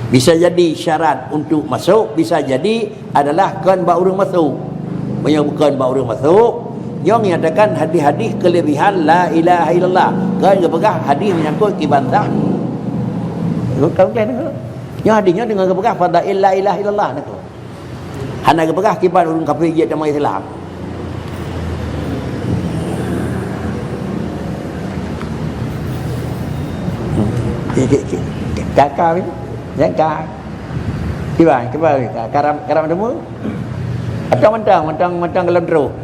Bisa jadi syarat untuk masuk, bisa jadi adalah kan bak urang masuk. Banyak bukan bak urang masuk. Yang menyatakan hadis-hadis kelebihan la ilaha illallah. Kan kepegah hadis menyangkut kibantah. Kau kalian dengar? Yang hadisnya dengan kepegah fadail la ilaha illallah nak. Hana kepegah kibat urang kafir je dalam Islam. Kakak ni, kakak. Kibat karam demo. Atau mentang dalam terus.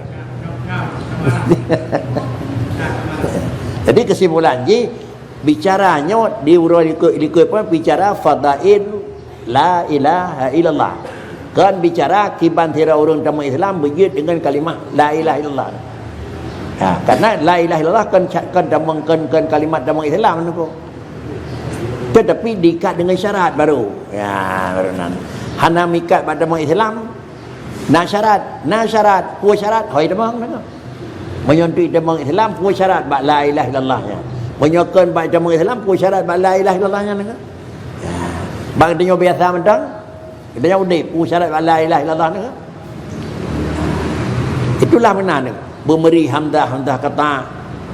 Jadi kesimpulan bicaranya di urut ikut pun bicara fadail la ilaha illallah. Kan bicara kiban tira orang dalam Islam berjid dengan kalimah la ilaha illallah. Karena la ilaha illallah kan damangkan kalimat dalam Islam tu. Tetapi diikat dengan syarat baru. Baru nan. Hana mikat pada dalam Islam nak syarat, puas syarat, hoi demang tu. Menyontik dalam Islam puas syarat bak la ilaha illallahnya. Menyokan bak dalam Islam puas syarat bak la ilaha illallahnya tu. Bang denyo biasa mentang. Dia udip puas syarat bak la ilaha illallah tu. Itulah benar tu. Memberi hamdah kata,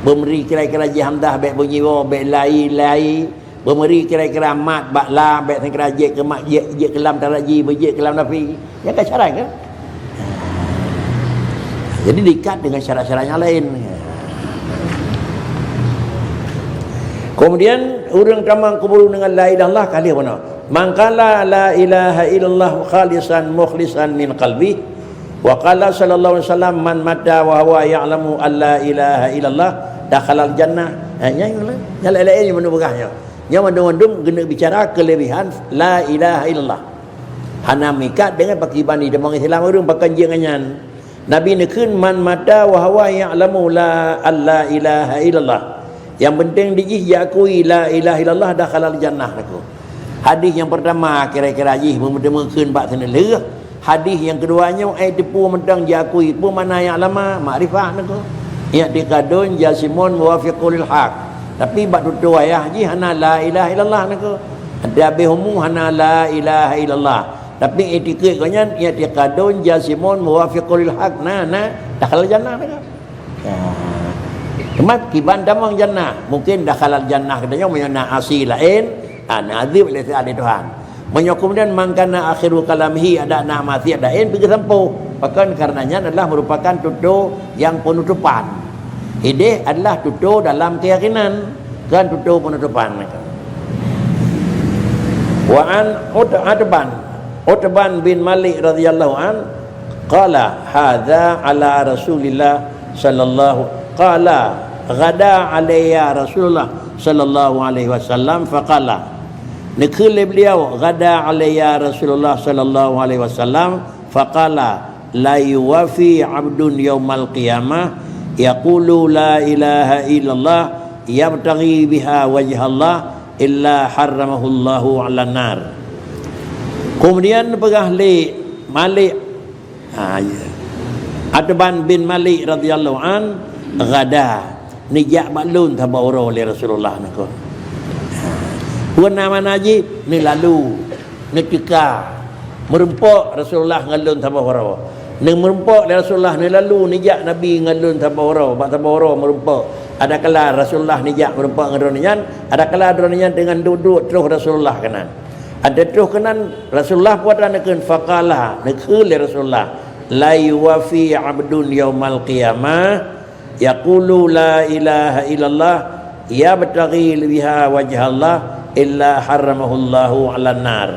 memberi kira-kira hamdah baik bunyi wa baik lai, memberi kira-kira mat bak la baik kira je ke mat je kelam taraji je kelam nafi. Ya kan syarat kan? Jadi diikat dengan syarat-syarat yang lain. Kemudian orang tamang kubur dengan la ilaha illallah kali mana? Mangkala la ilaha illallah khalisan mukhlisan min qalbi wa qala sallallahu alaihi wasallam man mata wa huwa ya'lamu an la ilaha illallah dakhala al-jannah. Yang lain yang menubahnya. Yang mendung guna bicara kelebihan la ilaha illallah. Hana mikat dengan pakiban di dalam Islam orang pakai jangan. Nabi ni kun man mata wa huwa ya'lamu la ilaha illallah. Yang penting dia akui la ilaha illallah dakhala al-jannah aku. Hadis yang pertama kira-kira bermula kun bak seneleh. Hadis yang keduanya tipu mentang dia akui pun mana yang lama makrifah aku. Ya dikadun jasimun muwafiqul haq. Tapi bak tutu ayah hana la ilaha illallah aku. Ada behumu hana la ilaha illallah. Tapi etiket kanya i'tiqadun jasimun muwafiqul haq dakhal jannah mereka. Kemat kiban damang jannah, mungkin dakhal jannah katanya menyana asil lain, nazib oleh ada Tuhan. Kemudian mangkana akhiru kalamihi ada mati ada pergi sampai. Bahkan karenanya adalah merupakan tutur yang penutupan. Ini adalah tutur dalam keyakinan, kan tutur penutupan. Wa an Utban bin Malik radhiyallahu an qala hadza ala Rasulillah sallallahu qala ghada alayya Rasulullah sallallahu alaihi wasallam faqala nikul beliau ghada alayya Rasulullah sallallahu alaihi wasallam faqala la yuwafi 'abdun yaumal qiyamah yaqulu la ilaha illallah yabtaghi biha wajha Allah illa harramahu Allahu 'alan nar. Kemudian pegah Malik Adban bin Malik radhiyallahu an gada nijak balun tabawro oleh Rasulullah nako. Puan nama naji ni lalu ni tika merempok Rasulullah ngalun tabawro. Ni merempok Rasulullah ni lalu nijak Nabi ngalun tabawro, bak tabawro merempok. Ada kala Rasulullah nijak merempok ngadronian, ada kala dronian dengan duduk terus Rasulullah kanan. Ada terus kanan Rasulullah puatan nakun faqala nakul Rasulullah la yuwafi 'abdun yaumal qiyamah yaqulu la ilaha illallah yabtaghi biha wajha Allah illa harramahu Allahu 'alan nar.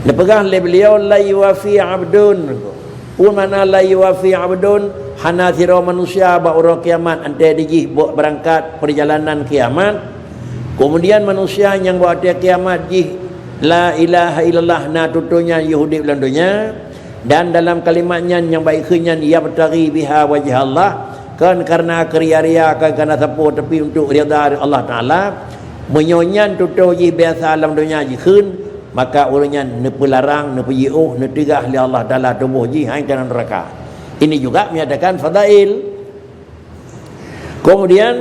Dipegang oleh beliau la yuwafi 'abdun. Pun mana la yuwafi 'abdun hana sira manusia ba orang kiamat ante dijih berangkat perjalanan kiamat. Kemudian manusia yang buat dia kiamat jih la ilaha illallah na tutunya Yahudi Belandonya dan dalam kalimatnya yang baiknya ia bertari biha wajah Allah kan karena kriya-ria kan karena sapu tapi untuk redha Allah Taala menyonyan tutuji biasa alam dunia jikun maka orangnya nepelarang nepejiuh netigah li Allah Taala tubuh ji hang dalam neraka. Ini juga menyatakan fadail. Kemudian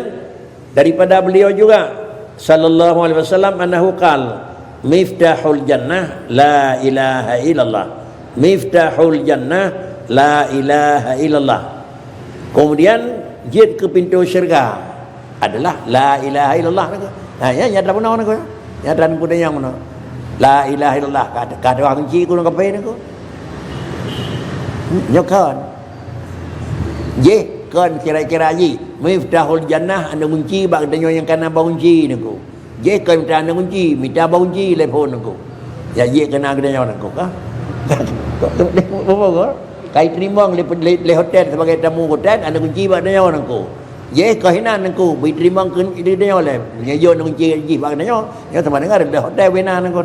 daripada beliau juga sallallahu alaihi wasallam annahu qala miftahul jannah la ilaha illallah. Miftahul jannah la ilaha illallah. Kemudian jid ke pintu syurga adalah la ilaha illallah. Ya nyata pun nak ko. Nyata pun yang mana. La ilaha illallah kata orang kunci ku nak apa ni ko. Nyokan. Je kan kira-kira ji miftahul jannah anda kunci bak danyo yang kana ba kunci ni ko. Je kan minta anda kunci, minta ba kunci telefon ko. Ya je kena danyo nak ko. Apa kai terima le hotel sebagai tamu hotel anda kunci bak danyo nak ko. Je kahinan nak ko, bi terima ke danyo le. Nyayo nak kunci ji bak danyo. Ya sama dengar le hotel wena nak ko.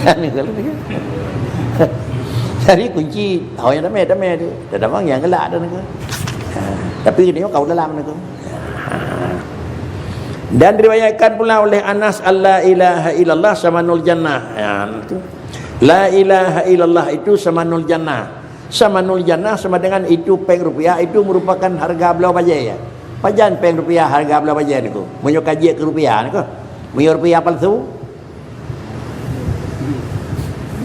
Kan kalau jadi kunci awak yang dame tu. Dah bang yang gelak dah nak. Tapi dia kau dalam nak. Dan diriwayatkan pula oleh Anas alla ilaha illallah samanul jannah. La ilaha illallah itu samanul jannah. Samanul jannah sama dengan itu peng rupiah, itu merupakan harga belau bajai ya. Pajan peng rupiah harga belau bajai ni ko. Munyo kaji ke rupiah ni ko. Munyo rupiah palsu.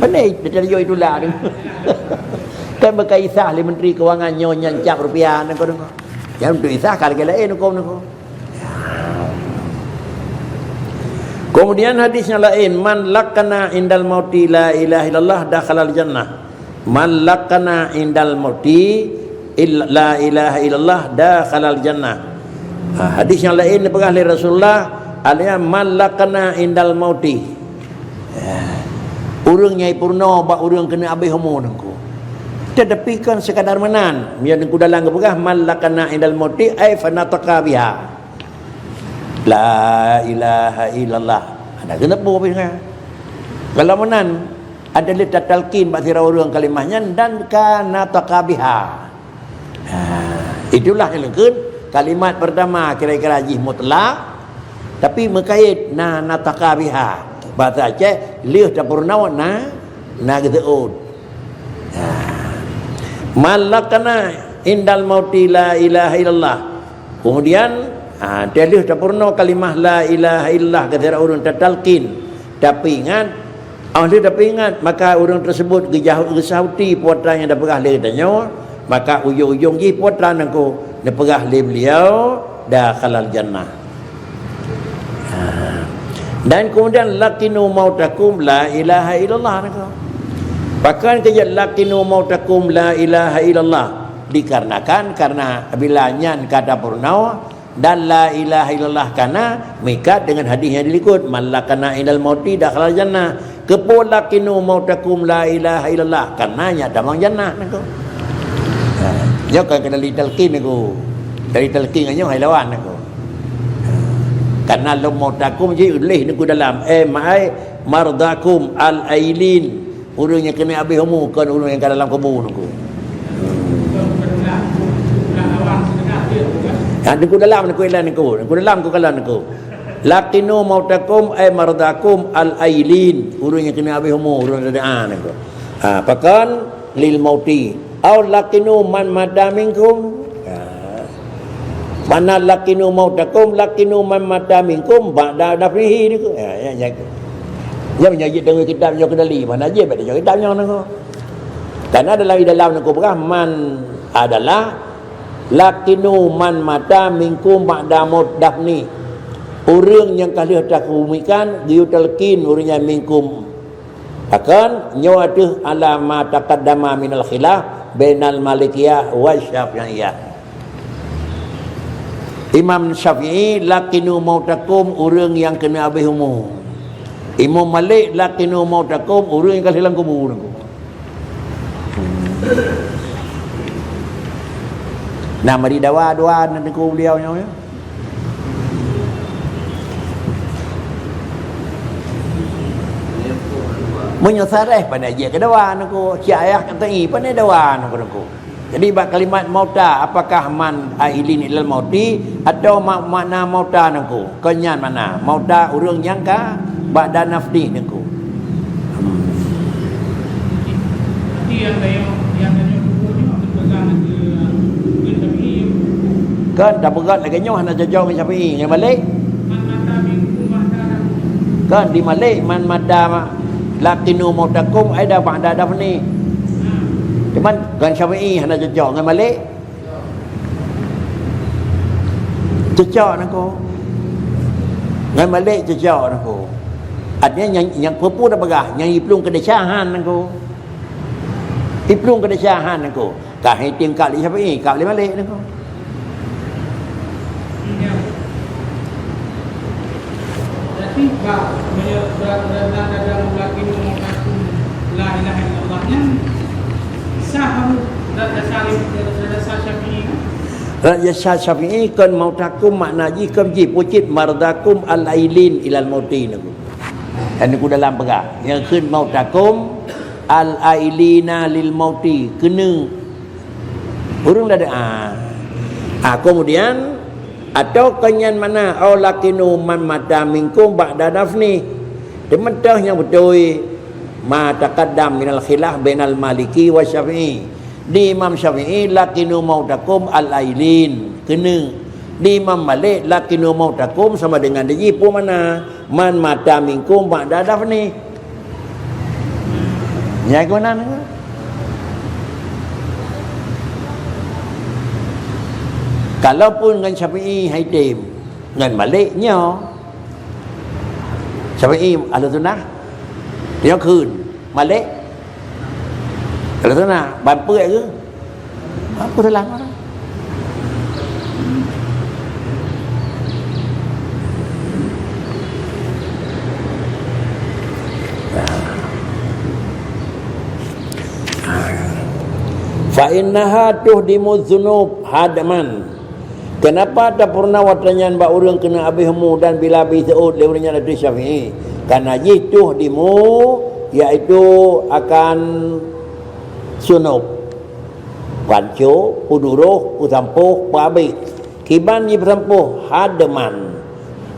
Pandai dia jual itulah tu. Kan berkaisah le menteri kewangan nyonya cap rupiah nak ko. Yang tu isah kalau lain ko. Kemudian hadisnya lain, man lakana indal mauti la ilaha illallah dakhalal jannah. Man lakana indal mauti la ilaha illallah dakhalal jannah. Hadis yang lain dipegah oleh Rasulullah, alaihi man lakana indal mauti. Urang nyai purna bak urang kena habis umur nengku. Tetapi kan sekadar menan, dia nengku dalam kepegah man lakana indal mauti ai fanataka biha. La ilaha illallah. Ada kenapa apa? Kalau menan ada letak talqin bak sira urang kalimahnya dan kana taqabiha. Itulah yang lengkun kalimat pertama kira-kira jih mutlak tapi mengkait na taqabiha. Bahasa Aceh liuh tapurna na gedeud. Malakana indal mauti la ilaha illallah. Kemudian dia liuh tapurna kalimah la ilaha illallah kata urang talqin. Tapi ingat maka orang tersebut gesauti putra yang dah pegah le tanya, maka ujung-ujung ji putra nangku dah pegah le beliau dah khalal jannah. Dan kemudian lakinu mautakum la ilaha illallah nangku. Bahkan kejat lakinu mautakum la ilaha illallah dikarenakan karena bila nyan kata purnawa dan la ilaha illallah kana mikat dengan hadis yang dilikut malakana indal mauti dakhala jannah kepolakinu mautakum la ilaha illallah karenanya damang jannah nangku. Yo kan kena litalqin nangku. Dari talqin anyo hai lawan nangku. Karena lam mautakum ji ulih nangku dalam mai mardakum al ailin urang yang kena habis umur kan urang yang kat dalam kubur nangku. Nangku dalam nangku ilan nangku dalam ku kalan nangku. Laqinu mautakum ay mardakum al ailin urang yang kena habis umur urang doa nangku. Pakan lil mauti au laqinu man madaminkum. Mana laqinu mautakum laqinu man madaminkum ba'da dafrihi niku. Ya. Dia menyaji dengan kitab yang kendali mana je pada kitab yang nangku. Karena dalam nangku man adalah laqinu man mata minkum ba'da maut dafni. Orang yang kali tak kumikan dia talqin orangnya minkum. Akan nyawatuh ala ma taqaddama minal khilaf bainal malikiyah wa syafi'iyah. Imam Syafi'i laqinu mautakum orang yang kena habis umur. Imam Malik laqinu mautakum orang yang kali dalam kubur. Nama di dawa-dawa nanti ku beliau nya. Menyusareh pada dia ke dawa naku, syayah kata pada dawa naku. Jadi bak kalimat mauta apakah man ailin ilal mauti atau makna mauta naku? Kenyan mana? Mauta urang yang ka ba'da nafdi naku. Yang kan dah berat lagi nyoh nak jauh Syafi'i yang balik Kan di Malik man madama laqinu mautakum aida ba'da dafni. Cuman kan Syafi'i hendak cocok dengan Malik. Cocok nako. Dengan Malik cocok nako. Artinya yang perempuan dah pegah, yang iplung kedesyahan nako. Iplung kedesyahan nako. Kah hitim kali Syafi'i, kali Malik nako. Jadi dalam lagi mengaku la ilaha illallahnya sah dasar Syafi'i. Raja Syafi'i kan mautakum maknanya kan ji pucit mardakum al-ailin ilal mautin aku. Dan aku dalam pegah yangขึ้น mautakum al-ailina lil mauti kena urang dah ada kemudian atau kenyan mana au lakinu man mata minkum ba'da dafni dementah yang betul ma taqaddam minal khilaf bainal maliki wa syafi'i di Imam Syafi'i lakinu mautakum al-ailin kena di Imam Malik lakinu mautakum sama dengan dia pun mana man mata minkum ba'da dafni ya guna ni kalaupun dengan Syafi'i haitim dengan Maliknya Syafi'i ahli sunnah dia khun Malik ahli sunnah bampu ke apa dalam orang fa innaha tuhdimu dzunub hadman. Kenapa tak pernah watanyan ba urang kena abihmu dan bila bi saud leurnya dari Syafi'i? Karena itu dimu iaitu akan sunub. Pancu, puduruh, usampuh, pabi. Kiban ni bersampuh hadman.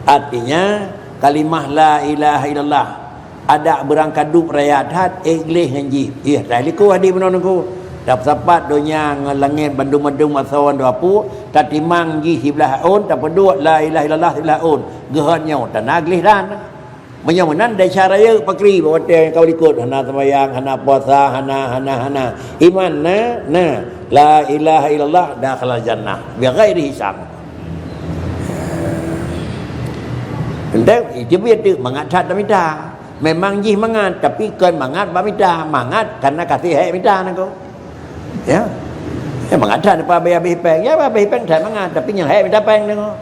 Artinya kalimah la ilaha illallah ada berangkat dup rayat hat iglih nganji. Ya, taliku hadi menonku. Tak sempat dunia ngelangit bandung-bandung masawan dua pu tak timang ji sebelah on tak pedua la ilaha illallah sebelah on gehannya tak naglih dan menyamunan dari cara ya pakri bahawa yang kau ikut hana sembahyang hana puasa hana iman na la ilaha illallah dakhala jannah bi ghairi hisab entah itu biar tu mengat tak minta memang ji mangat tapi kan mangat ba minta mangat karena kasih hai minta nako ya mengada apa habis peng ya habis peng saya mengada tapi yang hai minta peng nengok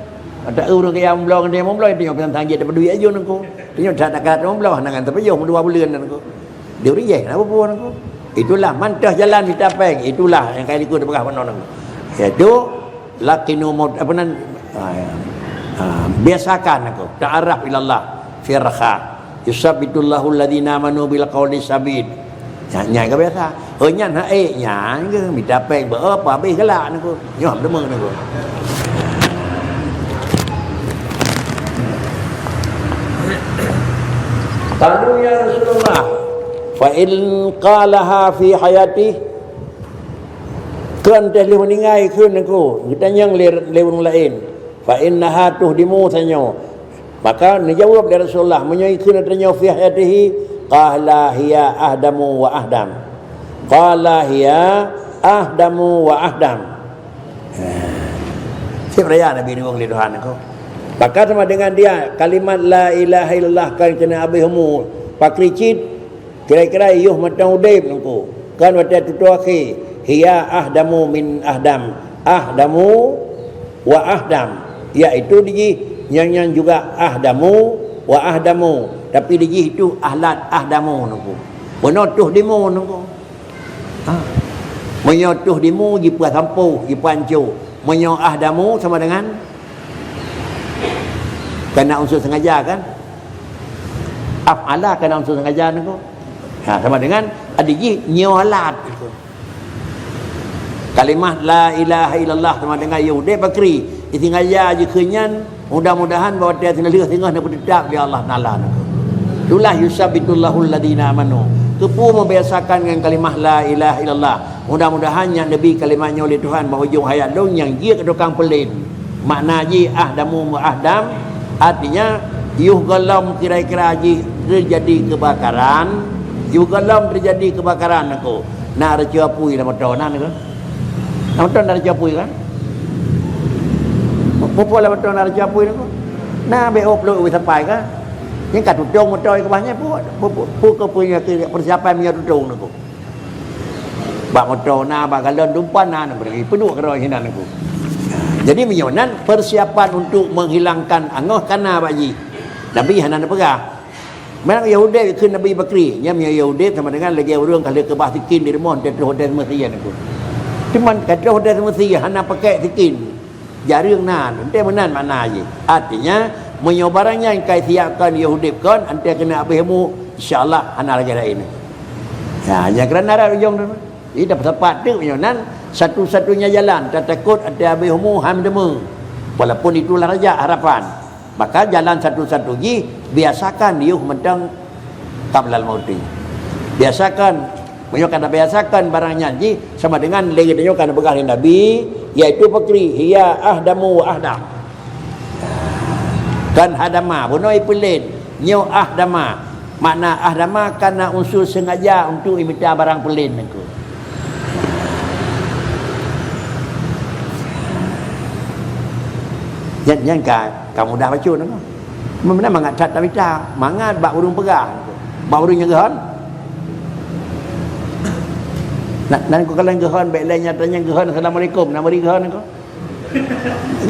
ada urang ke yang blong dia memblong dia yang tanggi dapat duit aja nengok dia tak dekat memblong nangan tapi yo 2 bulan nengok dia ri apa pun nengok itulah mantah jalan minta peng itulah yang kali ikut berkah penon nengok iaitu laqinu maut apa nan biasakan nengok ta'arraf ilallah fi raha yusabbitullahu alladhina amanu bil qawli sabit nhàn cái bé tha nhàn hả nhàn cái mình đạp bèn bỡ bà bê cái lạ nó cô nhỏm nó mừng nó cô qalu ya Rasulullah fa in qalaha fi hayati kan teh lewat meninggal khun nengko kita yang lewat lain fa innaha tuhdimu tanyo maka dijawab dari Rasulullah menyai khun tanyo fi hayatihi qala hiya ahdamu wa ahdam qala hiya ahdamu wa ahdam siapa raya Nabi ni wong liduhan kau maka sama dengan dia kalimat la ilaha illallah kan kena abihmu pakricit kira-kira yuh matang udib nengko kan wata tutu akhi hiya ahdamu min ahdam ahdamu wa ahdam iaitu diji yang juga ahdamu wa ahdamu tapi dia itu ahlat ahdamu nunggu menotuh dimu nunggu menyotuh dimu jipa sampu jipa ancu menyo ahdamu sama dengan kena unsur sengaja kan af'ala kena unsur sengaja nunggu sama dengan adiji nyolat kalimah la ilaha illallah sama dengan yude bakri isingaja je kenyan mudah-mudahan bahawa dia tinggal nak berdedak dia Allah Taala nunggu itulah yusabbitullahu alladhina amanu kepu membiasakan dengan kalimah la ilaha illallah mudah-mudahan yang Nabi kalimahnya oleh Tuhan bahawa hujung hayat dong yang dia ke tukang pelin makna ji ahdamu wa ahdam artinya Yuh galam kira-kira haji terjadi kebakaran. Yuh galam terjadi kebakaran aku. Nak raja apui lah motor nan aku. Nak motor nak raja apui kan? Apa lah motor nak raja apui aku? Nah be upload sampai kan? Yang kat tudung motor ke bahnya pu ke punya persiapan punya tudung aku. Bak motor na bak galon dumpan na beri penuh kerana hinan aku. Jadi menyonan persiapan untuk menghilangkan angah kana baji. Nabi hanan pegah. Memang Yahudi ke Nabi Bakri, nya Yahudi sama dengan lagi orang kalau ke bah tikin di rumah dan hotel mesti aku. Cuman kata hotel mesti hana pakai tikin. Jarang nan, ente menan mana je. Artinya menyobarangnya yang kai siapkan Yahudi kan ente kena abihmu insya-Allah hana lagi ada ini. Ya, jangan kerana ada ujung tu. Ini dapat tepat tu menyonan satu-satunya jalan tak takut ada abihmu hamdemu. Walaupun itulah raja harapan. Maka jalan satu-satu lagi biasakan yuh mentang qablal mauti. Biasakan, menyokan biasakan barangnya ji sama dengan lagi menyokan begali Nabi iaitu fakri hiya ahdamu wa ahdam. Kan hadama bunoi pelit nyo ahdama. Makna ahdama karena unsur sengaja untuk imita barang pelit itu. Jangan kamu dah baca nama. Mana mangat tat tak baca. Mangat bak urung pegang. Bak urung yang gehon. Nan ko kalang gehon baik lain nyatanya gehon assalamualaikum. Nama ri gehon ko.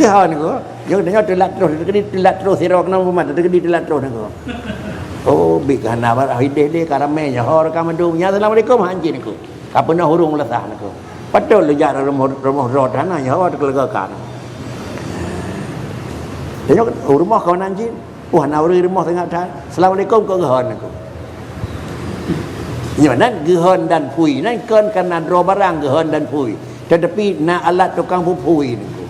Gehon ko. Yo tanya telat terus kedi telat terus sirok nama umat kedi telat terus ko. Oh bi kana bar hideh de karamenya hor kamadu nya assalamualaikum hanji ko. Kapena hurung lesah ko. Patul lu jar rumah rod hana nya hor kelegakan. Tengok rumah kawan anjing. Wah nak rumah tengah dah. Assalamualaikum kau gehon aku. Jangan gehon dan pui. Nan kan karena dua barang gehon dan pui. Tetapi nak alat tukang pupui aku.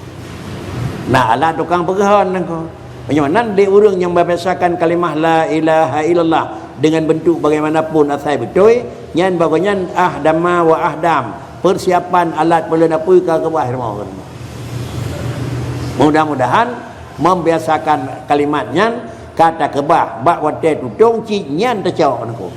Nak alat tukang pegehon aku. Jangan dia orang yang membiasakan kalimah la ilaha illallah dengan bentuk bagaimanapun asal betul. Nyan bagainya ahdama wa ahdam. Persiapan alat boleh nak pui ke bawah rumah. Mudah-mudahan membiasakan kalimatnya kata kebah bak wate tudung cinyan tecau aku.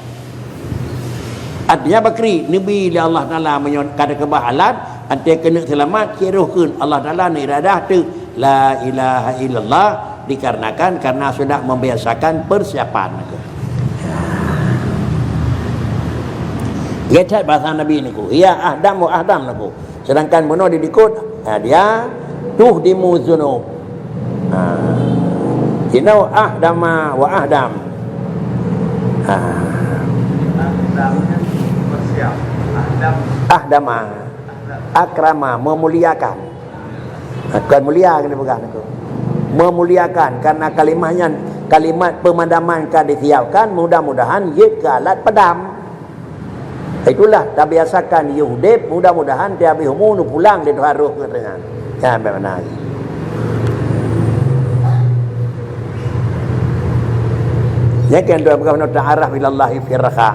Artinya bakri nabi Allah Taala kata kebah alat ante kena selamat kiruhkeun Allah Taala ni iradah tu la ilaha illallah dikarenakan karena sudah membiasakan persiapan aku. Gecat bahasa Nabi niku ya ahdam wa ahdam niku. Sedangkan mono didikut dia tuh di muzunub. Inau ahdama wa ahdam. Ahdama akrama memuliakan. Bukan mulia kena pegang itu. Memuliakan karena kalimahnya kalimat pemadaman kan disiapkan mudah-mudahan ye ke alat padam. Itulah tak biasakan Yahudi mudah-mudahan dia bihumu nu pulang dia haruh katanya. Ya bagaimana? Ya kan doa bagaimana ta'araf ilallahi firraha.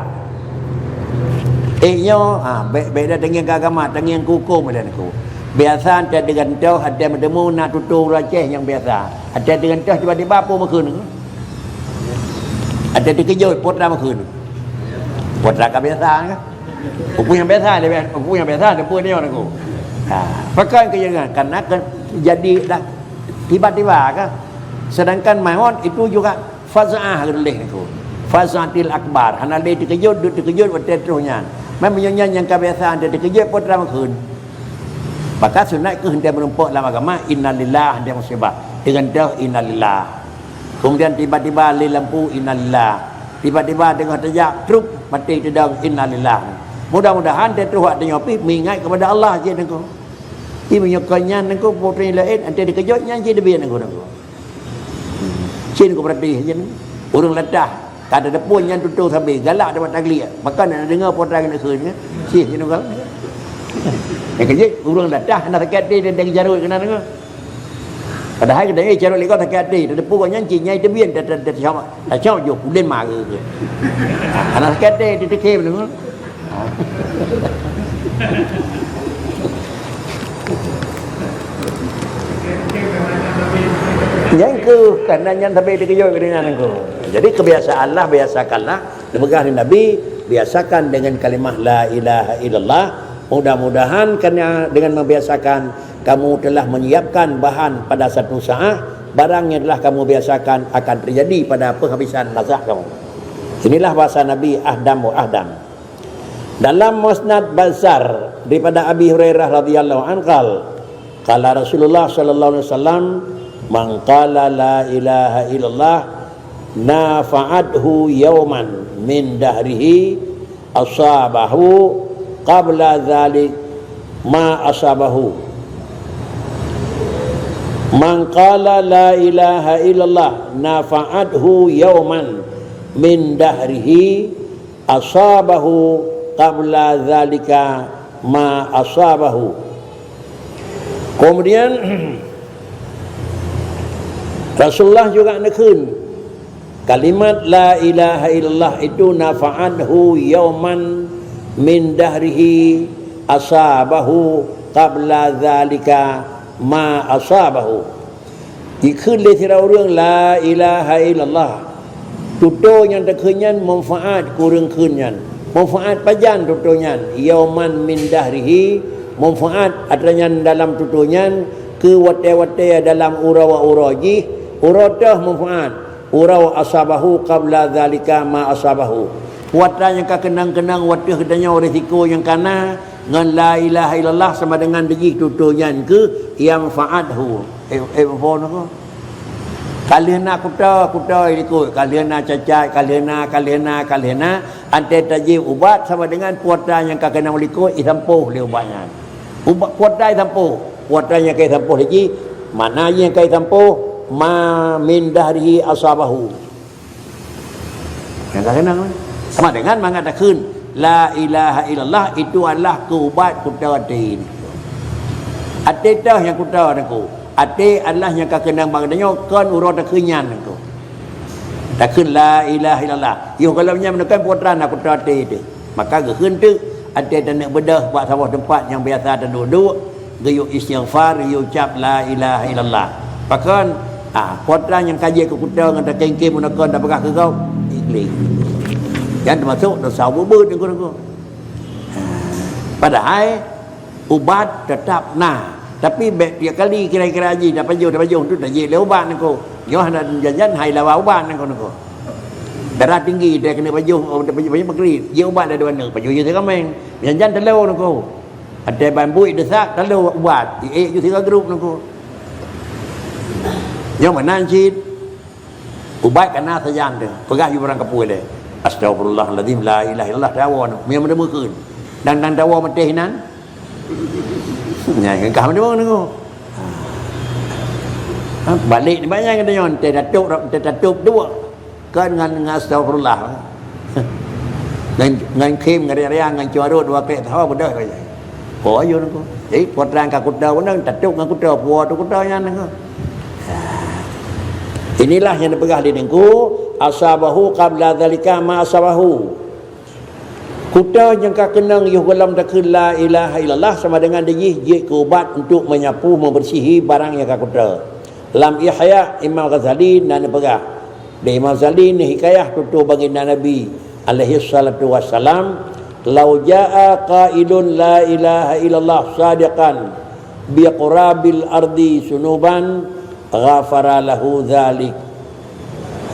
Nyo beda dengan agama dengan hukum dan aku. Biasa ada dengan tau ada bertemu nak tutur raceh yang biasa. Ada dengan tau tiba-tiba apa makan. Ada dikejut potra makan. Potra ka biasa kan. Upu yang biasa dia upu yang biasa dia pun dia aku. Pakai kejangan karena jadi tiba-tiba kan. Sedangkan mahon itu juga faza'ah geleh itu. Faza'atil akbar. Hana le terkejut betul terusnya. Memangnya yang kebiasaan dia terkejut potra makan. Maka sunat ke hendak menumpuk dalam agama innalillah dia musibah. Dengan dah innalillah. Kemudian tiba-tiba le lampu innalillah. Tiba-tiba dengan terjak truk mati sedang innalillah. Mudah-mudahan dia terus ada nyopi mengingat kepada Allah je nengko. Ini menyokanya nengko putri lain ada dikejutnya je dia biar nengko. Cin ko berarti je urang ledah tak ada pun yang tutup sambil galak dapat tagli maka nak dengar potong kena keun sih je nunggal kerja urang ledah nak sakit dia dan jarut kena dengar padahal kita jarut lekau sakit dia ada pun yang cin nyai tebian dah sama dah cau jo pulen ma ke anak sakit dia ditekep dengar Yang ke kerana yang tapi dikejut dengan aku. Jadi kebiasaan lah, biasakanlah lembaga Nabi, biasakan dengan kalimah la ilaha illallah. Mudah-mudahan kerana dengan membiasakan kamu telah menyiapkan bahan pada satu saat, barang yang telah kamu biasakan akan terjadi pada penghabisan mazhab kamu. Inilah bahasa Nabi ahdam wa ahdam. Dalam Musnad Bazar daripada Abi Hurairah radhiyallahu anhu qala Rasulullah sallallahu alaihi wasallam man qala la ilaha illallah nafa'athu yawman min dahrihi asabahu qabla dhalik ma asabahu. Man qala la ilaha illallah nafa'athu yawman min dahrihi asabahu qabla dhalika ma asabahu. Kemudian Rasulullah juga nekun kalimat la ilaha illallah itu nafa'athu yawman min dahrihi asabahu qabla dhalika ma asabahu. Ikut le tira orang la ilaha illallah tutur yang terkenyan manfaat kurang kenyan manfaat pajan tuturnya yauman min dahrihi manfaat adanya dalam tuturnya ke wate-wate dalam urawa-uraji uratah manfaat uraw asabahu qabla dhalika ma asabahu wata yang kenang-kenang wata kedanya risiko yang kana dengan la ilaha illallah sama dengan degi tuturnya ke yang fa'adhu phone kalian kuta ikut kalian cacat kalian ante tajib ubat sama dengan puata yang kena meliko itampuh le ubatnya ubat puata itampuh puata yang kai tampuh lagi mana yang kai tampuh ma min dahrihi asabahu yang kena sama dengan mengatakan la ilaha illallah itu adalah ubat kuta din atetah yang kuta aku ate adalah yang kenang baganya kan urut kenyan aku tak kun la ilaha illallah yo kalau nya menekan putra nak putra ate tu maka ke kun tu ate dan nak bedah buat sawah tempat yang biasa ada duduk geyu istighfar yo ucap la ilaha illallah pakan putra yang kaji ke kuta dengan kengke menekan dak berah ke kau ikhlas yang termasuk dosa bubut aku padahal ubat tetap tapi tiap kali kira-kira haji dah baju tu dah je le ubat nako yo ada janjan hai lawa ubat nako darah tinggi dia kena baju maghrib je ubat dah dua nak baju je sekameng janjan telo nako ada bambu desak telo ubat je tiga grup nako yo mana cit ubat kena sajan tu pegah you orang kapui le astagfirullahalazim la ilaha illallah tawon memang ada mukun dan tawon meteh nan nyai kau ni bang tengok balik ni banyak kata nyon terdatuk dua kan dengan astagfirullah dengan kim ngari-ngari dengan cuaru dua kali tahu bedah kau je oh ayo nengko jadi potran ka kuda nang tatuk dengan kuda puah tu kudanya nengko inilah yang dipegang di nengko asabahu qabla dzalika ma asabahu. Kuta yang kau kenang yuh dalam takun la ilaha illallah sama dengan dia je ke ubat untuk menyapu membersihi barang yang kau kuta. Lam Ihya Imam Ghazali dan pegah. Di Imam Ghazali ni hikayah tutur baginda Nabi alaihi salatu wassalam, "Lau jaa qailun la ilaha illallah sadiqan bi qurabil ardi sunuban ghafara lahu dzalik.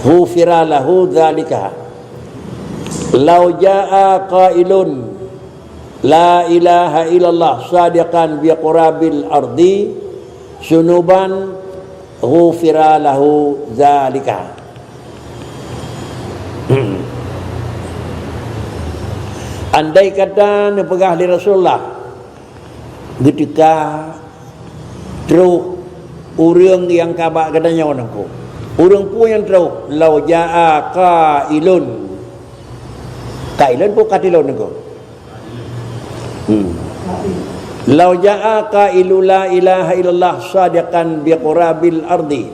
Ghufira lahu dzalika." Lau jaa qailun la ilaha illallah sadiqan bi qurabil ardi sunuban ghufira lahu zalika. Andai kata nepegah di Rasulullah ketika teruk urang yang kabak katanya orangku urang pun yang teruk lau jaa qailun kailan pun katilon ko lau jaa qailu la ilaha illallah sadiqan bi qurabil ardi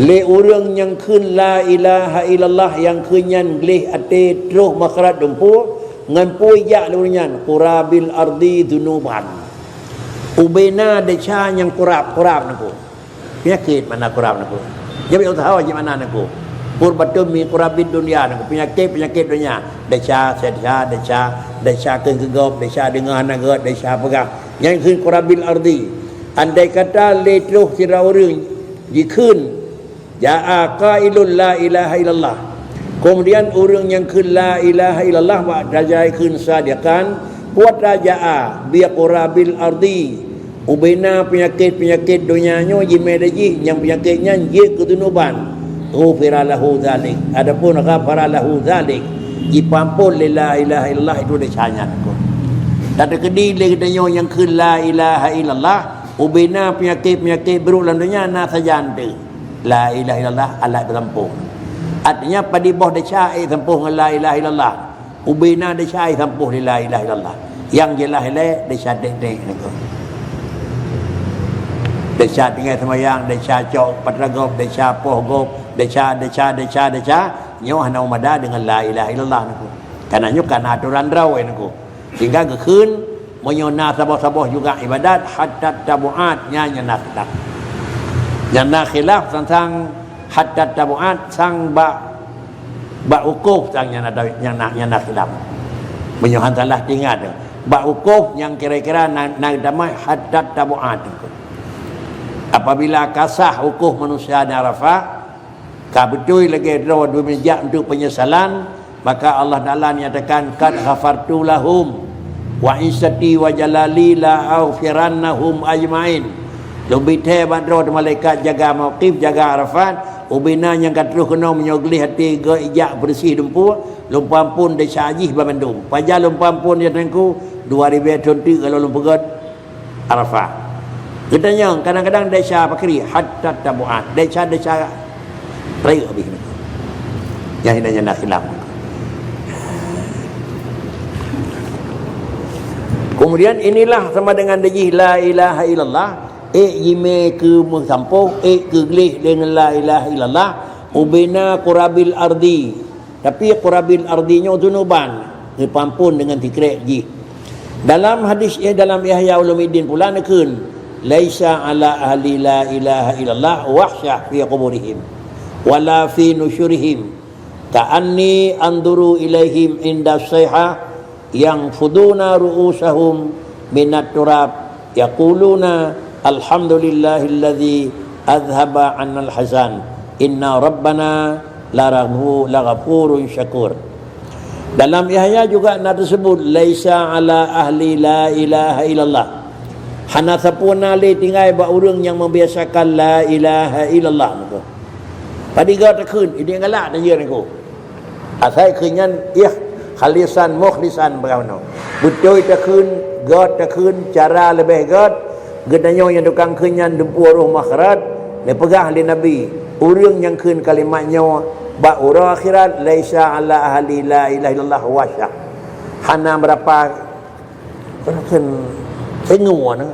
le urang yang kun la ilaha illallah yang kenyan glih ate terus makrat dempu ngan pui ya lurunyan qurabil ardi dunuban ubena de cha yang kurap nako penyakit mana kurang aku. Jadi usaha gimana aku. Purbatun mi kurabid dunia aku. Penyakit dunia. Desha kegegop, desha dengar naga, desha pegang. Yangขึ้นkurabil ardi. Andai kata letruh kira orang dikun ja'a qailul la ilaha illallah. Kemudian orang yang kun la ilaha illallah wa dajai kun sadiqan buat raja'a bi qurabil ardi. Ubina penyakit dunianya jimedaji yang penyakitnya ye kedunuban. Ghufira lahu dzalik. Adapun ghafara lahu dzalik. Dipampun la ilaha illallah itu desanya aku. Tak ada kedai katanya yang kun la ilaha illallah. Ubina penyakit berulang dunia na saja anda. La ilaha illallah alat bertampuh. Artinya pada bawah desya tampuh dengan la ilaha illallah. Ubina desya tampuh di la ilaha illallah. Yang jelas desya dek-dek ni ko. Desya tinggal semayang, desya cok patragop, desya pohgop, desya nyoh na umada dengan la ilaha illallah ni ko. Karena nyo kan aturan raw ni ko. Sehingga gekun menyona sabah-sabah juga ibadat hatta tabuat nyana khilaf. Nyana khilaf tentang hatta tabuat sang ba ukuf sang nyana khilaf. Menyuhan salah tinggal ba ukuf yang kira-kira nak damai hatta tabuat. Apabila kasah ukuf manusia di Arafah kabetui lagi dua meja untuk penyesalan, maka Allah Taala nyatakan kad ghafartu lahum wa isati wa jalali la aghfirannahum ajmain. Lebih tebat roh malaikat jaga mauqif, jaga Arafat, ubina yang katruh kena menyogli hati ge ijak bersih dempu, lumpam pun de syajih babandung. Paja lumpam pun ya tengku 2020 kalau lumpegat Arafat. Katanya kadang-kadang desya pakri hatta tabuat. Desya raya habis ni. Yang hidayah nak khilaf. Kemudian inilah sama dengan dejih la ilaha illallah. Jime ke mengsampuh, ke gelih dengan la ilaha illallah. Ubina qurabil ardi. Tapi qurabil ardinya dunuban. Dipampun dengan tikrek ji. Dalam hadis dalam Ihya Ulumuddin pula nekun. Laisa ala ahli la ilaha illallah wahsyah fi quburihim. Wala fi nusyurihim. Ka'anni anduru ilaihim inda sayha yang fuduna ru'usahum minat turab yaquluna alhamdulillahilladzi adhaba 'annal hazan inna rabbana laghafurun syakur. Dalam Yahya juga nak tersebut laisa ala ahli la ilaha illallah. Hana sapuna le tinggal ba urang yang membiasakan la ilaha illallah tu. Padi gau takun ini galak dah ye niku. Asai kenyan khalisan mukhlisan bagaimana betul takun cara lebih gedanyo yang tukang kenyan dempu roh makharat le pegah li nabi urang yang keun kalimatnya ba ura akhirat laisa ala ahli la ilaha illallah wasya hana berapa kan tengua na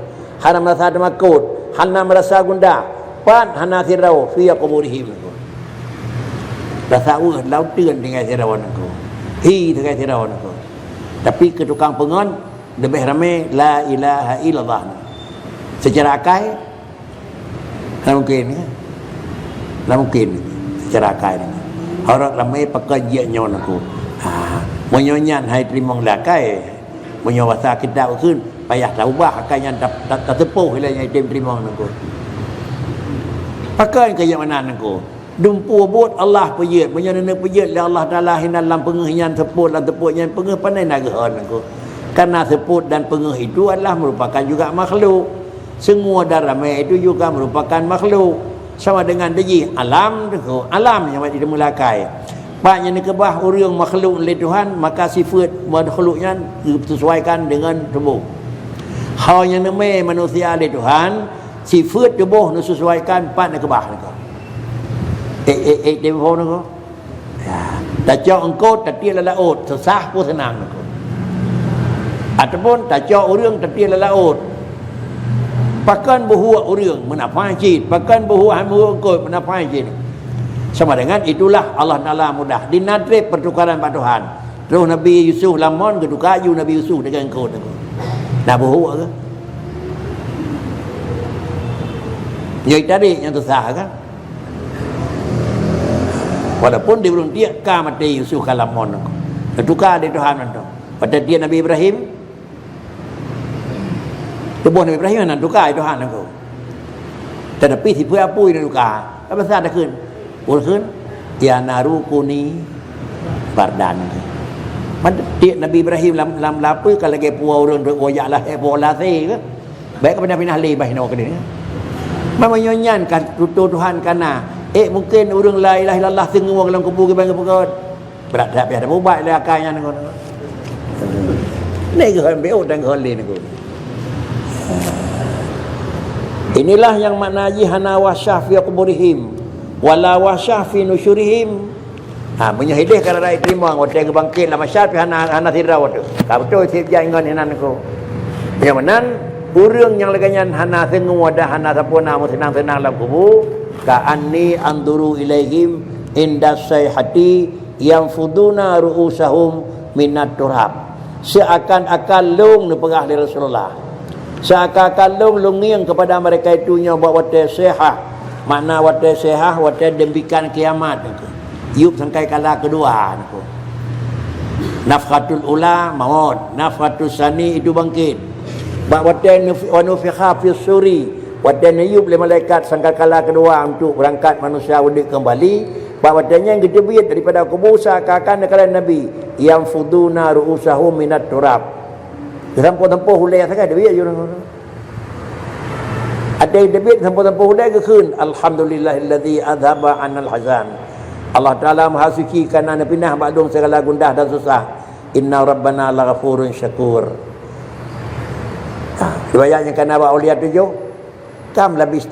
hana merasa takut hana merasa gundah pan hana sirau fi quburihim rasa lau tឿn dengan sirau aku hi dengan sirau aku tapi ke tukang pengon lebih ramai la ilaha illallah secara akal tak mungkin tak mungkin secara akal orang ramai pakai jiaknya aku menyonyan hai terima lakai menyawasa kita ukun payah taubah akan yang tak tepuh hilangnya terima aku pakai ke yang mana aku dumpu buat Allah pejit menyana pejit la Allah Taala hinalam pengehyan seput dan teputnya pengeh pandai nagahan aku karena seput dan pengeh itu adalah merupakan juga makhluk semua daramai itu juga merupakan makhluk sama dengan deji alam tu alam yang dimulakai paknya ni kebah urang makhluk oleh Tuhan maka sifat makhluknya disesuaikan dengan tubuh hal yang namai manusia oleh Tuhan sifat tubuh disesuaikan pak nak kebah nak telefon aku tak cak engkau tak dia laut sesah pun senang aku ataupun tak cak orang tak dia laut pakan buah orang menafai cid pakan buah hamu engkau menafai cid sama dengan itulah Allah Taala mudah dinadrib pertukaran pada Tuhan terus Nabi Yusuf lamon keduka you Nabi Yusuf dengan engkau nak buah ke Nyai tadi yang susah kan. Walaupun dia belum dia mati Yusuf kalamon. Tukar di Tuhan itu. Pada dia Nabi Ibrahim. Tubuh Nabi Ibrahim nak tukar di Tuhan itu. Tetapi si pu apu ini tukar. Apa sahaja dah kun? Kun ya naru kuni bardan. Dia Nabi Ibrahim lam lapu kalau lagi pu orang royak lah bola se ke. Baik kepada pindah lebah no ke dia. Memenyanyikan Tuhan kana mungkin orang la ilaha illallah tengok dalam kubur ke bangga perut berat tak ada buat lah akanya ngono ni ke ambil dan holin aku. Inilah yang makna hana wasyah fi quburihim wala wasyah fi nusyurihim. Menyahidih kalau rakyat terima hotel bangkit lah masyarakat hana tirawat tu tak betul sip jangan hinan aku yang menan urang yang leganya hana tengok dah hana sapuna senang-senang dalam kubur ka anni anduru ilaihim inda sayhati yang fuduna ru'usahum minat turab. Seakan-akan lung ni pegah dari Rasulullah. Seakan-akan lung yang kepada mereka itu nya buat wate sehah. Makna wate sehah wate dembikan kiamat itu. Yub sangkai kala kedua itu. Nafhatul ula maut, nafhatul sani itu bangkit. Bak wate wa nufikha fi suri. Wadah Ayub oleh malaikat sangkakala kedua untuk berangkat manusia udik kembali. Bahawatannya yang kedebit daripada kubur seakan-akan kalian Nabi yang fuduna ru'usahum minat turab. Tempoh-tempoh hulai sangat debit je orang. Ada yang debit tempoh-tempoh hulai ke kun. Alhamdulillahilladzi adhaba anal hazan. Allah Ta'ala maha suci kerana pindah maklum segala gundah dan susah. Inna rabbana laghafurun syakur. Riwayatnya kerana awliya 7 kam labis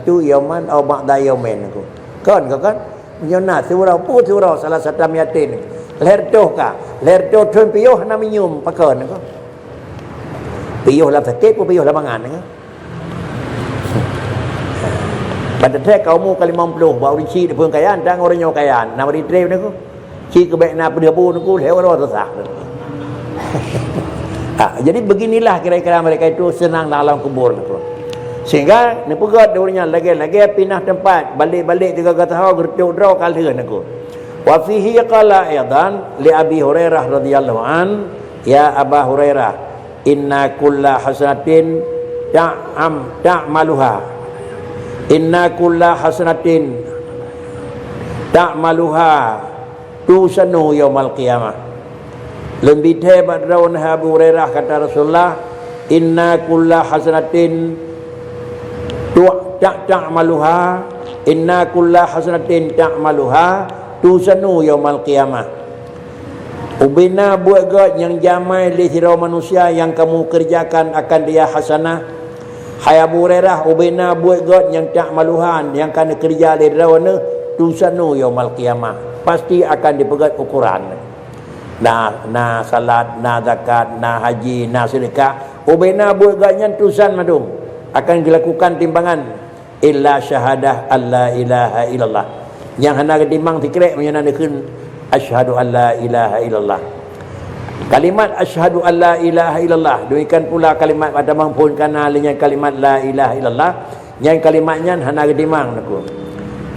tu yauman atau ba'da yaumain aku kan menyona surau salah satu miatin lerdoh thun piyuh na minyum pakon aku piyuh la sakit pun piyuh la mangan aku pada tek kaumu kali 50 bawa rinci di pun kayaan dan orang nyo kayaan nama di trip aku ci ke baik na pedebun aku lewa susah. Jadi beginilah kira-kira mereka itu senang dalam kubur itu. Sehingga ni pegat diorangnya lagi pindah tempat, balik-balik juga kata hau gertuk-drau kalheun aku. Wa fihi qala aidan li Abi Hurairah radhiyallahu an, ya Aba Hurairah, inna kulla hasanatin ta'maluha. Inna kulla hasanatin ta'maluha tusanu yaumal qiyamah. Lebih hebat rawan Abu Hurairah kata Rasulullah, inna kulla hasanatin ta'maluha, inna kulla hasanatin ta'maluha tusanu yaumal qiyamah. Ubina buat god yang jamai li sirau manusia yang kamu kerjakan akan dia hasanah. Hai Abu Hurairah, ubina buat god yang ta'maluhan yang akan kerja li rawana tusanu yaumal qiyamah. Pasti akan dipegat ukuran. Na salat, na zakat, na haji, na sedekah, ubena buat ganyan tusan madum akan dilakukan timbangan illa syahadah alla ilaha illallah. Yang hendak timbang tikrek menyanadakan asyhadu alla ilaha illallah. Kalimat asyhadu alla ilaha illallah demikian pula kalimat pada mampunkan alnya kalimat la ilaha illallah yang kalimatnya hendak timbang aku.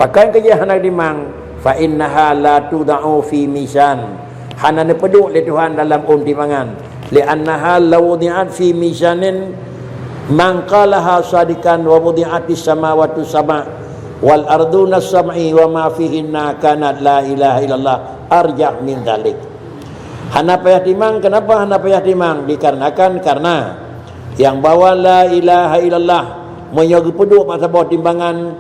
Pakai kerja hendak timbang fa innaha la tudau fi misan. Hana nepeduk le Tuhan dalam timbangan li annaha lawdi'at fi mizanin man qalaha sadikan wa wudi'atis samawati sama wal arduna sam'i wa ma fihinna kanat la ilaha illallah arjah min dzalik. Hana payah timang. Kenapa hana payah timang? Dikarenakan karena yang bawa la ilaha illallah menyogi peduk masa bawa timbangan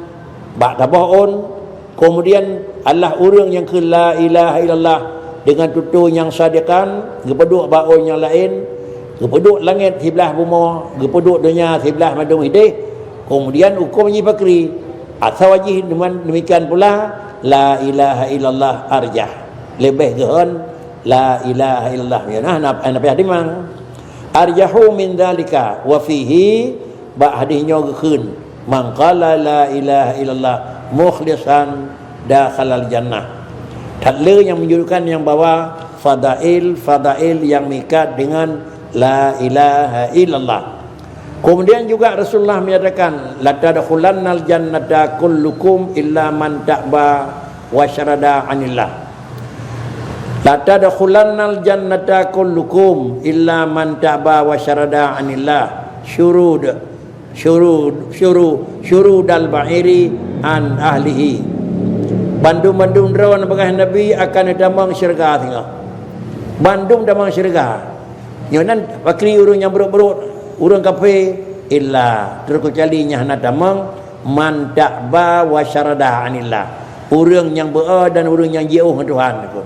bak tabaun, kemudian Allah urang yang ke la ilaha illallah dengan tutur yang sadikan, gepeduk baun yang lain, gepeduk langit sebelah bumi, gepeduk dunia sebelah madung hidih, kemudian hukum menyi pakri atau wajih demikian pula la ilaha illallah arjah lebih gehan la ilaha illallah ya nah ana payah dimang arjahu min dzalika wa fihi ba hadisnya gekeun man qala la ilaha illallah mukhlishan dakhalal jannah. Tadle yang menunjukkan yang bawa fadail yang mikat dengan la ilaha illallah. Kemudian juga Rasulullah menyatakan la tadkhulannal jannata kullukum illa man ta'ba wa syarada anillah. La tadkhulannal jannata kullukum illa man ta'ba wa syarada anillah. Syurudal ba'iri an ahlihi. Bandung-bandung rawan bagah Nabi akan damang syurga tengah. Bandung damang syurga. Nyonan bakri urang yang beruk-beruk urang kafe illa terkecuali nya hana damang man ta'ba wa syarada anillah. Urang yang ber'a dan urang yang jauh dengan Tuhan aku.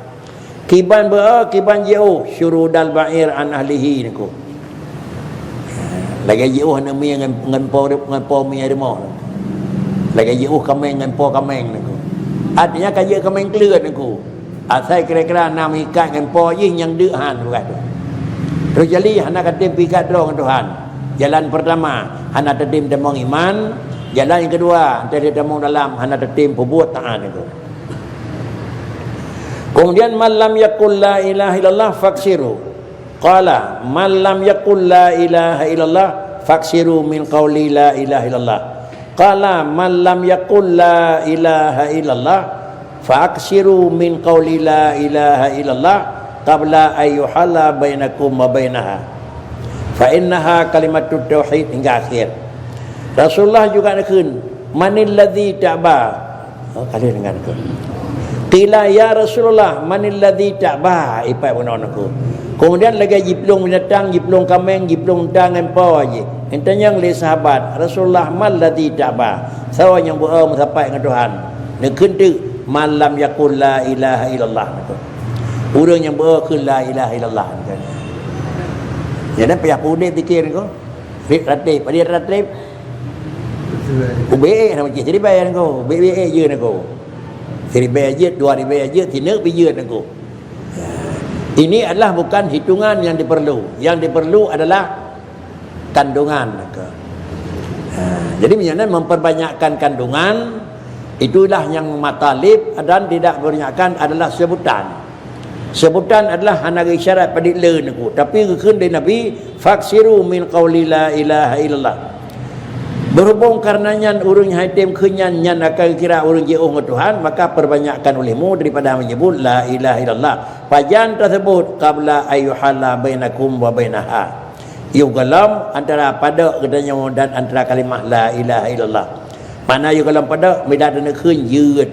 Kiban ber'a, kiban jauh, syurudal ba'ir an ahlihi aku. Lagi jauh hana mi ngan po mi ada mau. Lagi jauh kameng ngan po kameng aku. Artinya kaya kameng kelut aku. Asai kira-kira nam ikat ngan po yin yang dehan begitu. Terus jadi hana katim pikat dengan Tuhan. Jalan pertama hana tatim demong iman, jalan yang kedua antara demong dalam hana tatim perbuat taat itu. Kemudian malam yaqul la ilaha illallah faksiru. Qala malam yaqul la ilaha illallah faksiru min qawli la ilaha illallah. Qala malam yaqul la ilaha illallah faksiru min qawli la ilaha illallah qabla ayyuhala bainakum wa bainaha fa innaha kalimatut tauhid hingga akhir. Rasulullah juga nakun manil ladzi ta'ba. Oh kali dengan aku. Qila ya Rasulullah manil ladzi ta'ba ipai bonon aku. Kemudian lagi jiplung binatang, jiplung kameng, jiplung tangan po aje. Entanya oleh sahabat Rasulullah mal ladzi ta'ba. Sawa yang berau sampai dengan Tuhan. Nakun tu malam yaqul la ilaha illallah aku. Urang yang berkata la ilaha illallah kan. Jadi payah pudih fikir kau. Fik ratib, pada ratib. Ube nama cik jadi bayar kau. Be je nak kau. Jadi bayar je 2000 je tina pi je nak kau. Ini adalah bukan hitungan yang diperlu. Yang diperlu adalah kandungan nak. Jadi misalnya memperbanyakkan kandungan itulah yang matalib dan tidak banyakkan adalah sebutan. Sebutan adalah hana isyarat pada leun aku. Tapi keun dari Nabi faksiru min qauli la ilaha illallah. Berhubung karenanya urang haitim kenyan nyan akan kira urang jauh dengan Tuhan, maka perbanyakkan olehmu daripada menyebut la ilaha illallah. Pajan tersebut qabla ayyuhala bainakum wa bainaha. Iu galam antara pada kedanya dan antara kalimah la ilaha illallah. Mana iu galam pada mida dana keun yeut.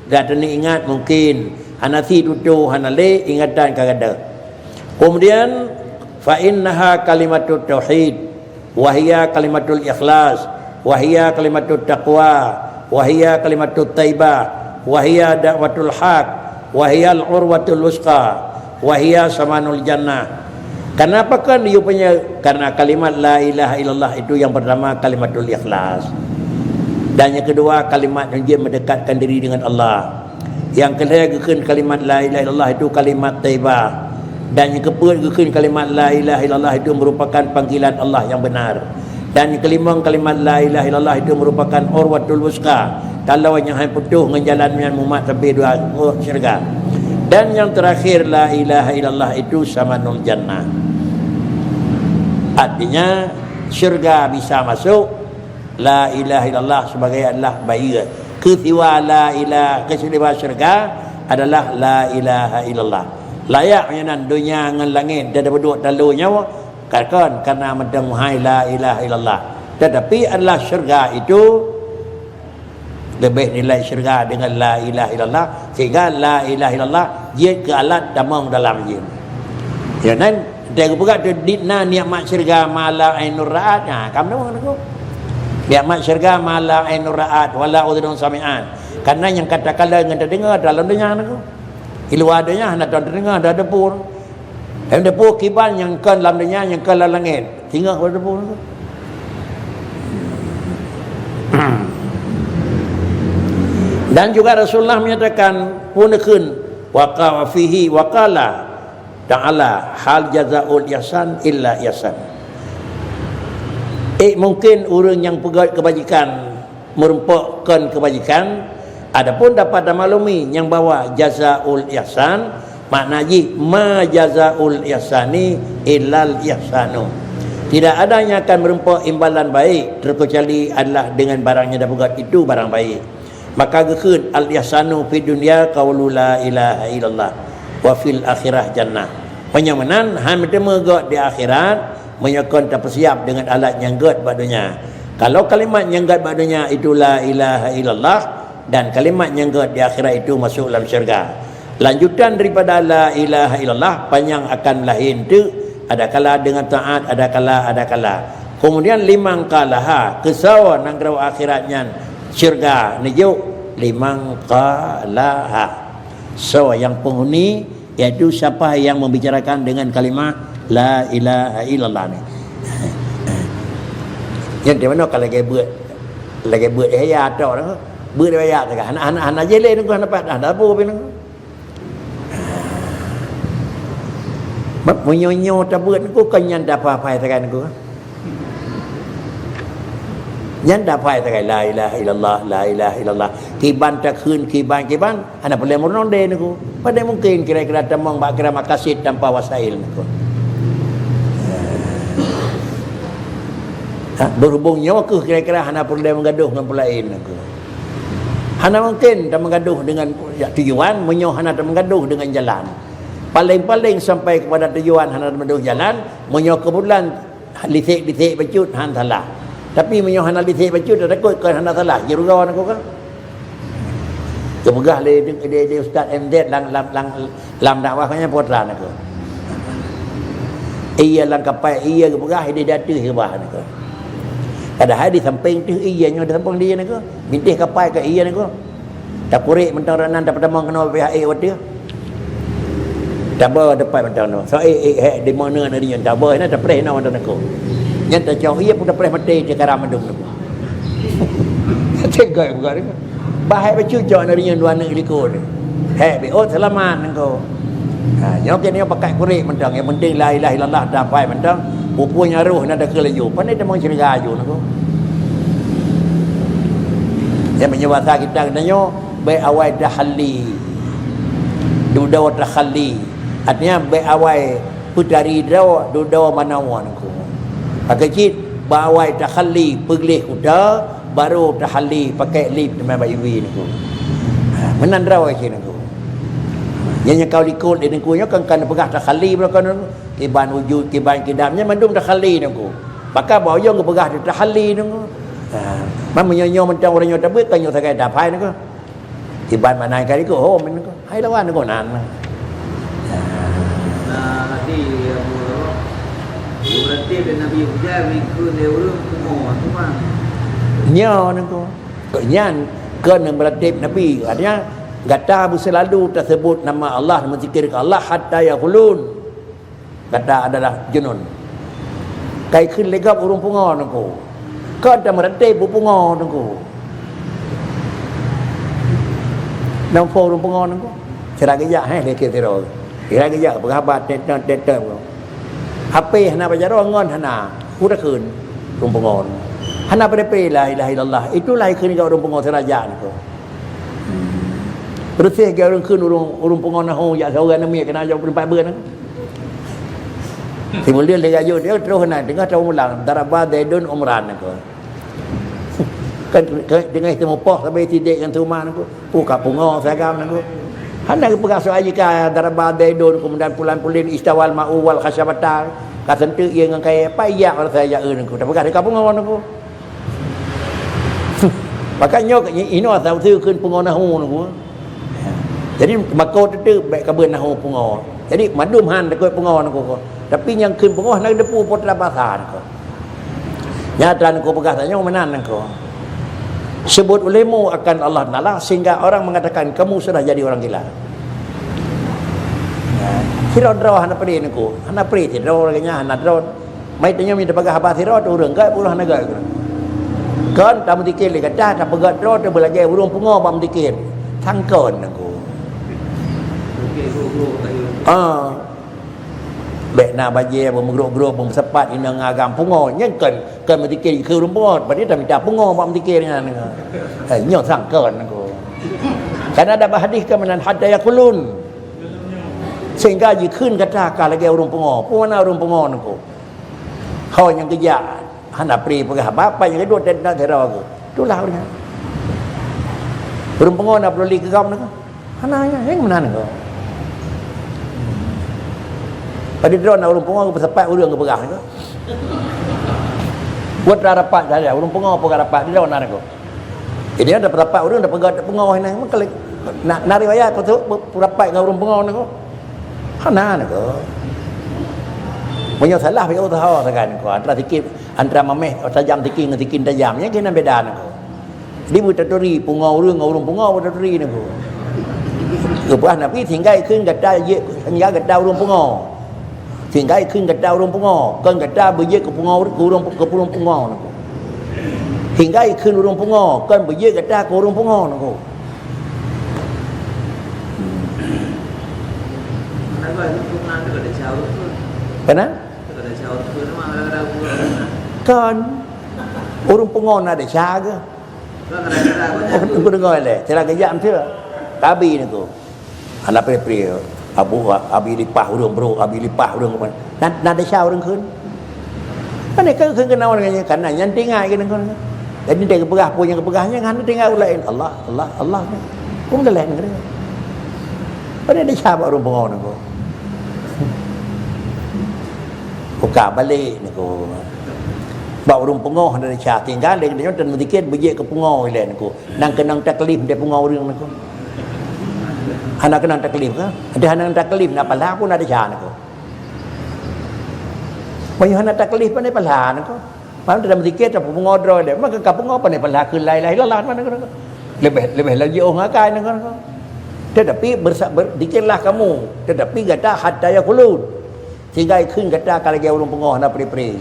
Dan dana ingat mungkin hanasi tutu hanale ingatan kagada. Kemudian fa innaha kalimatut tauhid wa hiya kalimatul ikhlas wa hiya kalimatut taqwa wa hiya kalimatut taibah wa hiya da'watul haq wa hiya al-urwatul wusqa wa hiya samanul jannah. Kenapa kan dia punya? Karena kalimat la ilaha illallah itu yang pertama kalimatul ikhlas. Dan yang kedua kalimat yang dia mendekatkan diri dengan Allah. Yang ketiga kalimat la ilaha illallah itu kalimat taibah. Dan yang keempat kalimat la ilaha illallah itu merupakan panggilan Allah yang benar. Dan yang kelima kalimat la ilaha illallah itu merupakan urwatul wusqa. Kalau yang hang putuh dengan jalan yang mumat sampai dua syurga. Dan yang terakhir la ilaha illallah itu samanul jannah. Artinya syurga bisa masuk la ilaha illallah sebagai adalah bayar. Kesiwa la ilaha keseluruhan syurga adalah la ilaha illallah. Layaknya nan dunia dengan langit dia ada berdua dalu nyawa kan karena medang hai la ilaha illallah. Tetapi adalah syurga itu lebih nilai syurga dengan la ilaha illallah sehingga la ilaha illallah dia ke alat damang dalam dia. Ya nan dia buka tu dina nikmat syurga mala ainur ra'at. Nah, kamu dengar aku. Nikmat syurga mala ainur ra'at wala udhun sami'an. Karena yang kata-kata yang terdengar dalam dunia aku. Ilu adanya hendak terdengar ada dapur. Ada dapur kiban yang kan dalam dunia yang kan dalam langit. Tinggal pada dapur aku. Dan juga Rasulullah menyatakan punakun waqa fihi waqala ta'ala hal jazaul ihsan illa ihsan. Mungkin orang yang pegat kebajikan merumpakkan kebajikan, adapun dapat maklumi yang bawa jazaul ihsan maknanya ma jazaul ihsani illal ihsanu. Tidak ada yang akan merempah imbalan baik terkecuali adalah dengan barang yang dah buat itu barang baik. Maka gekun al-ihsanu fi dunya qaulu la ilaha illallah wa fil akhirah jannah. Penyamanan han bertemu gak di akhirat menyokon tak persiap dengan alat yang gad badunya. Kalau kalimat yang gad badunya itu la ilaha illallah dan kalimat yang gad di akhirat itu masuk dalam syurga. Lanjutan daripada la ilaha illallah panjang akan lahin tu, ada kala dengan taat, ada kala. Kemudian limang kalaha kesawa nang grau akhiratnya syurga nijuk limang kalaha. So yang penghuni iaitu siapa yang membicarakan dengan kalimah la ilaha illallah ni. Yang di mana kalau lagi buat ayat tu dah. Buat ayat tu kan. Anak jele tu kan dapat dah apa pun. Menyonyo tak buat aku kan yang dapat apa tekan aku. Yang dapat tekan la ilaha illallah, la ilaha illallah. Kiban tak khun kiban anak boleh meronde aku. Pada mungkin kira-kira temang bak kira makasid tanpa wasail aku. Berhubung nyawa ke kira-kira hana boleh menggaduh dengan pelain aku. Hana mungkin tak menggaduh dengan tujuan, menyoh hana tak menggaduh dengan jalan. Paling-paling sampai kepada tujuan hana menuju jalan, menyoh kebulan litik-litik bacut han salah. Tapi menyoh hana litik bacut takut kan hana salah. Jerugawan aku kan. Kepegah dia Ustaz MZ lang dakwahnya potran aku. Ia lang kapai ia kepegah dia datu hebah aku. Ada hadis samping tu ia nya samping dia aku. Mintih kapai ke ia aku. Tak kurik mentang ranan dapat demang kena pihak waktu. Tabar depan mentang no. So di mana nak dia tabar nak tak pernah nak aku. Yang tak jauh ia pun tak pernah mati di karam mendung aku. Tengok bukan ni. Bahaya bercucuk dari yang dua negeri ko ni. Hei, selamat engkau. Yang kini pakai kurik mentang. Yang penting la ilaha illallah dapat mentang. Pupunya ruh nak ada kelaju. Pandai dia mau cerita aju engkau. Yang menyebasa kita katanya baik awal dahali. Dudawa tahali. Artinya baik awal putari dawa dudawa manawan engkau. Pakcik bawai tahali peglih kuda baru tahali pakai lip dengan bayi niku. Menandrau ke niku. Yang kau likul di niku nya kan pegah tahali belakang niku. Kiban wujud kiban kidamnya mandum tahali niku. Pakar bawa yang pegah tahali niku. Man menyonyo mentang orang nyota bet kan nyota kai dapai niku. Kiban mana kali ko oh men niku. Hai lawan niku nan. Nanti berarti dan Nabi Hujah mengikut dia urut semua tu mah. Nya niku. Nyan kena meratib Nabi. Artinya kata selalu tersebut nama Allah, menzikir Allah hatta yaqulun. Kata adalah junun. Kai khun legap urung pungo niku. Kata meratib pungo niku. Nang po urung pungo niku. Sira gaya lekir tiro. Sira gaya berhabat tet HP hana bajaro ngon hana. Udah kun urung pungo. Hana pada la ilaha illallah. Itulah ikut kau orang pengau serajaan tu. Bersih kau orang kun urung pengau nahu ya seorang nama kena jauh berempat ber. Timbul dia lega dia terus nak dengar tahu mulang daraba Zaidun Umran aku. Kan dengan itu mopoh sampai tidik kan rumah aku. Buka pengau sagam aku. Hana pegas ajika daraba Zaidun kemudian pulan-pulin istawal ma'u wal khasyabata. Kasentu ia dengan kaya apa iya kalau saya aku. Tak pegas dekat pengau aku. Makanya ini asal tu kun pengau nahu tu. Jadi makot tu baik kabel nahu pengau. Jadi madum han dekat pengau tu. Tapi yang kun pengau nak depu potra pasar tu. Nyata tu pegasnya menan tu. Sebut ulemu akan Allah Taala sehingga orang mengatakan kamu sudah jadi orang gila. Sira draw hana peri niku. Hana peri ti draw orangnya hana draw. Mai tanya minta pakai apa sira tu urang kai puluh naga. Kan tak mendikir lagi kata tak pegat roh tu belajar urung pungo bam dikir tangkon aku. Bek na baje bermegro-gro bersepat ina ngagam pungo nyen kan mendikir ke urung pungo berarti tak minta pungo bam dikirnya ni. Nyo tangkon aku. Kan ada hadis ke menan hatta yaqulun. Sehingga ji khun kata ka lagi urung pungo. Pu mana urung pungo aku. Kau yang kerja hendak pri pergi apa yang kedua nak terau ke. Itulah dia. Urang pengon nak perlu ke kau nak. Hananya yang mana nak. Pada drone urang pengon ke sepat urang ke perah ke. Buat rapat saja urang pengon pergi rapat di drone nak. Ini ada rapat urang dah pergi pengon nang nak nari waya tu rapat dengan urang pengon nak. Hana nak. Punya salah punya tahu kan ko antara tikit antara mameh tajam tikit dengan tikit tajamnya kena beda nak. Di butaturi pungau urang pungau butaturi nak. Kepas Nabi tinggal ขึ้น gata ye hanya gata urang pungau. Tinggal ขึ้น gata urang pungau, kan gata berye ke pungau urang ke pungau nak. Tinggal ขึ้น urang pungau, kan berye gata ke urang pungau nak. Kenapa itu pernah ada jauh tu? Kenapa? Ada jauh tu nama ada buat. Kan urang pungau ada sya ke? Kan ada Aku dengar le, cara kejam tu. Tabi ni tu. Anak pri abi lipah urang bro, abi lipah urang apa. Nak ada sya urang kun. Kan ni kan kenal dengan kan yang tinggal kan kan. Jadi dia keperah pun yang keperahnya kan tinggal lain Allah. Pun dah lain kan. Pada ada sya urang pungau ni ko. Buka balik ni ko. Bawa urang pungau ada sya tinggal dia dan sedikit berje ke pungau lain ko. Nang kenang taklif dia pungau urang ni ko. Anak kenang taklif ke? Ada anak taklif nak pahala pun ada sya ni ko. Banyak anak taklif pun ada pahala ni ko. Macam dalam sedikit apa pungau draw dia. Maka ka pungau pandai pahala ke lain-lain lalat mana ko. Lebih lagi orang akan ni ko. Tetapi dikirlah kamu, tetapi kata hatta yakulun. Tinggal ขึ้น kata kalau dia urang pungau nak pri-pri.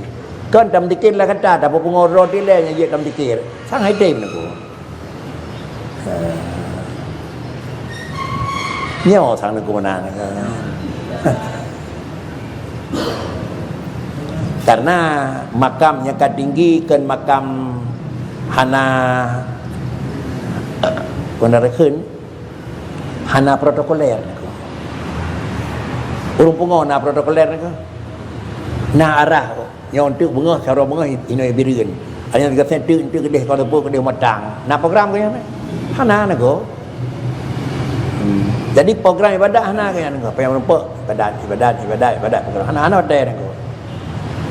Kan dalam dikirlah kata apa pungau draw dia yang dia dalam dikir. Sang hai dem ni ko. Nyawa sang ni ko mana ni. Karena makamnya kan tinggi kan makam hana konarakeun hana protokoler urang pungau na protokoler ni na arah yang untuk bengah cara bengah ino bireun hanya tiga sen tu kedeh kalau pun kedeh matang na program ke hana na ko. Jadi program ibadat hana ke yang apa yang nampak ibadat program hana ada ni ko.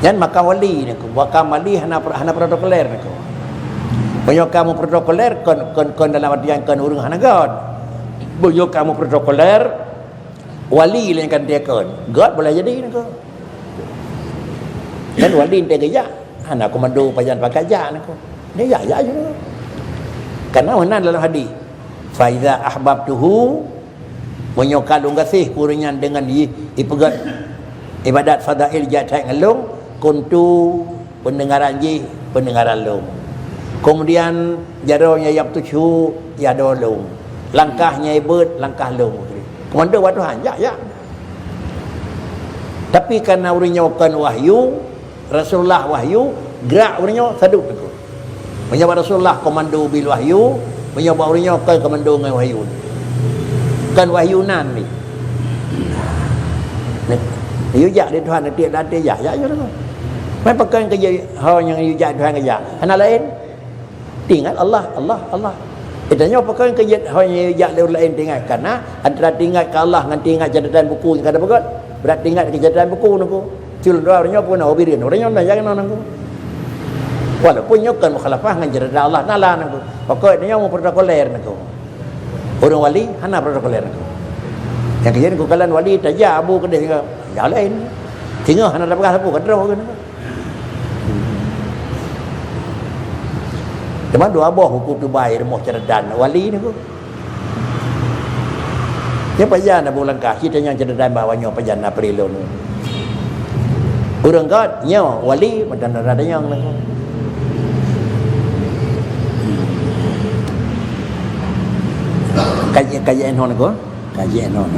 Dan makam wali ni ko, makam wali hana protokoler ni ko. Banyak kamu protokoler kon dalam artian kon urang hana god. Banyak kamu protokoler wali yang kan dia kon. God boleh jadi ni ko. Dan wali dia gaya hana komando pajan pakaja ni ko. Dia ya je ni. Karena mana dalam hadis fa iza ahbabtuhu menyokalung kasih kurangnya dengan ipegat ibadat fadail jatah ngelung kuntu pendengaran long. Kemudian jaronya yang tuju ya dolong. Langkahnya ibut langkah long. Komando wa Tuhan ya. Tapi karena urangnya bukan wahyu, Rasulullah wahyu, gerak urangnya saduk tu. Menyebab Rasulullah komando bil wahyu, menyebab urangnya bukan komando dengan wahyu. Kan wahyunan ni. Yujak dia Tuhan dia ya je tu. Mai pakai kerja hal yang yujak Tuhan kerja. Hana lain. Tinggal Allah. Itanya pakai kerja hal yang yujak lain tinggal karena antara tinggal ke Allah dengan tinggal catatan buku yang ada betul. Berat tinggal ke catatan buku tu. Cul doanya pun obirin. Orangnya dah jangan nang. Walaupun nyokan mukhalafah dengan catatan Allah nala nang. Pakai dia mau protokoler nang. Orang wali hana protokoler nang. Yang kejadian kukalan wali tajak abu kedeh ke ya lain. Tinggal hana dapat apa kadro kan. Cuma dua buah hukum Dubai remoh cerdan wali ni ko. Dia pajan Abu Langkah kita yang cerdan bawanya pajan April ni. Urang god nyo wali macam ada yang ni ko. Kajian hon ko. Kajian hon.